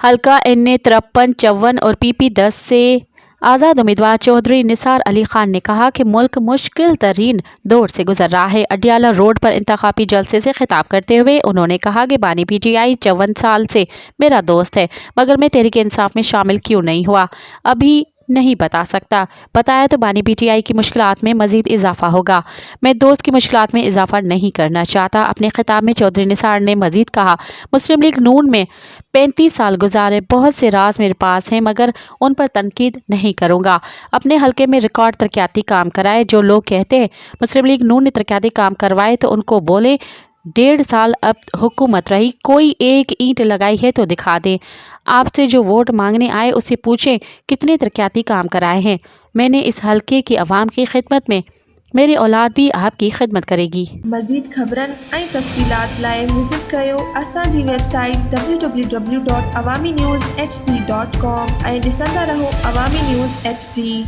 हल्का NA 53, 54 और PP 10 से आज़ाद उम्मीदवार चौधरी निसार अली खान ने कहा कि मुल्क मुश्किल तरीन दौर से गुजर रहा है। अडियाला रोड पर इंतखाबी जलसे से खिताब करते हुए उन्होंने कहा कि बानी PTI 54 साल से मेरा दोस्त है, मगर मैं तहरीक इंसाफ में शामिल क्यों नहीं हुआ अभी नहीं बता सकता। बताया तो बानी PTI की मुश्किलात में मजीद इजाफा होगा। मैं दोस्त की मुश्किलात में इजाफा नहीं करना चाहता। अपने खिताब में चौधरी निसार ने मजीद कहा, मुस्लिम लीग नून में 35 साल गुजारे, बहुत से राज मेरे पास हैं मगर उन पर तनकीद नहीं करूँगा। अपने हलके में रिकॉर्ड तरक्याती काम कराए। जो लोग कहते हैं मुस्लिम लीग नून ने तरक्याती काम करवाए तो उनको बोले 1.5 साल अब हुकूमत रही, कोई एक ईंट लगाई है तो दिखा दें। आपसे जो वोट मांगने आए उससे पूछें कितने तरक्याती काम कराए हैं। मैंने इस हलके की आवाम की खिदमत में, मेरी औलाद भी आपकी खिदमत करेगी। मज़ीद ख़बरन ऐं तफ़सीलात लाइ विज़िट कयो असांजी वेबसाइट www.awamiNewsHD.com ऐं ॾिसंदा रहो अवामी न्यूज़ HD।